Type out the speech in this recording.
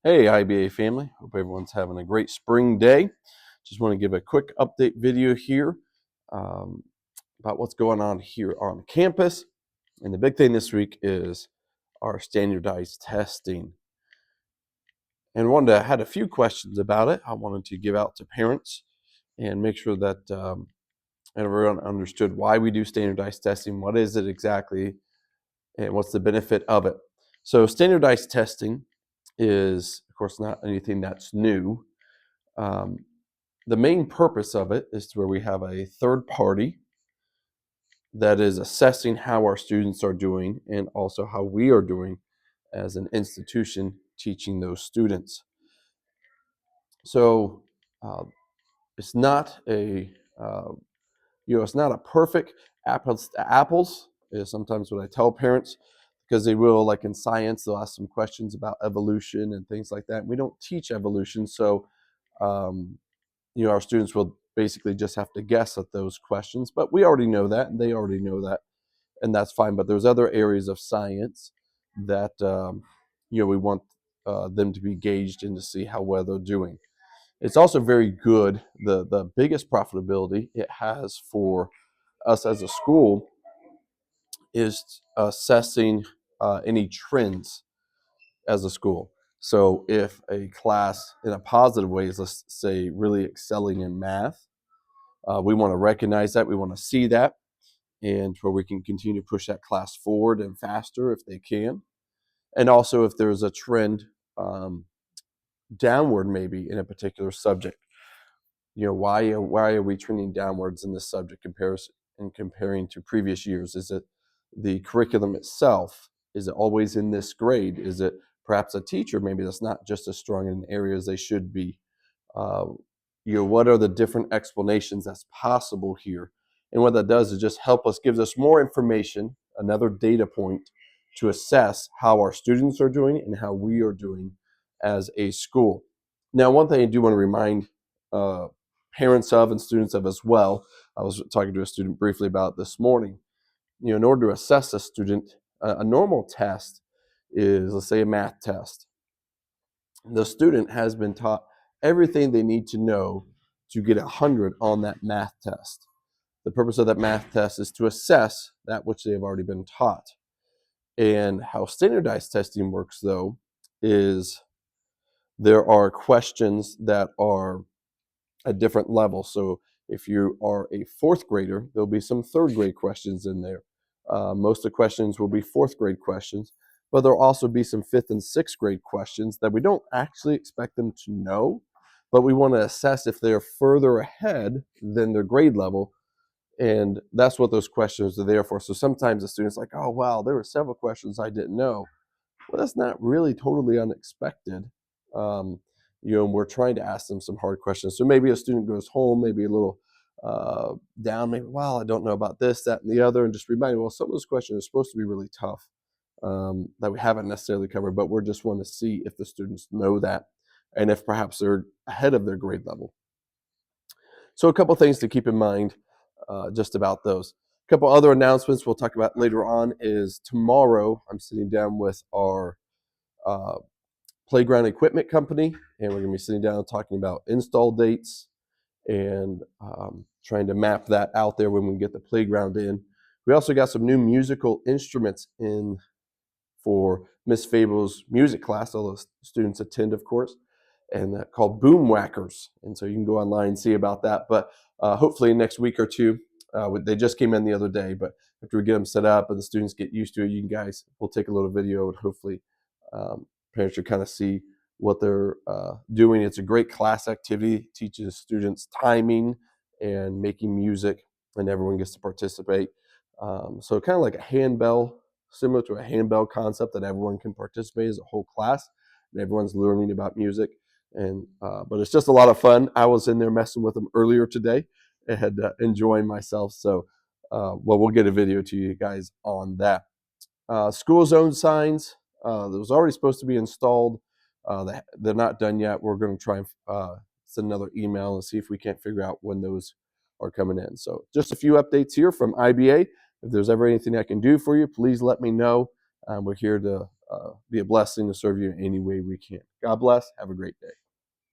Hey, IBA family. Hope everyone's having a great spring day. Just want to give a quick update video here um, about what's going on here on campus. And the big thing this week is our standardized testing. And had a few questions about it. I wanted to give out to parents and make sure that everyone understood why we do standardized testing, what is it exactly, and what's the benefit of it. So standardized testing is, of course, not anything that's new. Um, the main purpose of it is to where we have a third party that is assessing how our students are doing and also how we are doing as an institution teaching those students. So it's not a it's not a perfect apples to apples. Is sometimes what I tell parents, because they will, like in science, they'll ask some questions about evolution and things like that. We don't teach evolution, so um, our students will basically just have to guess at those questions. But we already know that, and they already know that, and that's fine. But there's other areas of science that we want them to be gauged in to see how well they're doing. It's also very good. The biggest profitability it has for us as a school is assessing any trends as a school. So if a class in a positive way is, let's say, really excelling in math, we want to recognize that. We want to see that, and where we can continue to push that class forward and faster if they can. And also if there's a trend downward maybe in a particular subject. Why are we trending downwards in this subject comparing to previous years? Is it the curriculum itself? Is it always in this grade? Is it perhaps a teacher maybe that's not just as strong in areas they should be? Uh, what are the different explanations that's possible here? And what that does is just gives us more information, another data point to assess how our students are doing and how we are doing as a school. Now, one thing I do want to remind uh, parents of and students of as well. I was talking to a student briefly about this morning. In order to assess a student, a normal test is, let's say, a math test. The student has been taught everything they need to know to get 100 on that math test. The purpose of that math test is to assess that which they have already been taught. And how standardized testing works, though, is there are questions that are a different level. So if you are a fourth grader, there'll be some third grade questions in there. Most of the questions will be fourth grade questions, but there'll also be some fifth and sixth grade questions that we don't actually expect them to know, but we want to assess if they're further ahead than their grade level. And that's what those questions are there for. So sometimes the student's like, oh, wow, there were several questions I didn't know. Well, that's not really totally unexpected. Um, and we're trying to ask them some hard questions. So maybe a student goes home, maybe a little down, maybe, well, I don't know about this, that, and the other, and just remind, well, some of those questions are supposed to be really tough that we haven't necessarily covered, but we're just want to see if the students know that and if perhaps they're ahead of their grade level. So a couple things to keep in mind just about those. A couple other announcements we'll talk about later on is tomorrow I'm sitting down with our uh, playground equipment company, and we're going to be sitting down and talking about install dates and trying to map that out there when we get the playground in. We also got some new musical instruments in for Miss Fable's music class. All the students attend, of course, and called Boom Whackers. And so you can go online and see about that. But hopefully next week or two, they just came in the other day, but after we get them set up and the students get used to it, you guys will take a little video and hopefully parents should kind of see what they're doing. It's a great class activity. It teaches students timing and making music, and everyone gets to participate. So kind of like a handbell, similar to a handbell concept that everyone can participate as a whole class, and everyone's learning about music. And but it's just a lot of fun. I was in there messing with them earlier today and enjoying myself. So, we'll get a video to you guys on that. School zone signs, that was already supposed to be installed. They're not done yet. We're going to try and send another email and see if we can't figure out when those are coming in. So just a few updates here from IBA. If there's ever anything I can do for you, please let me know. We're here to be a blessing to serve you in any way we can. God bless. Have a great day.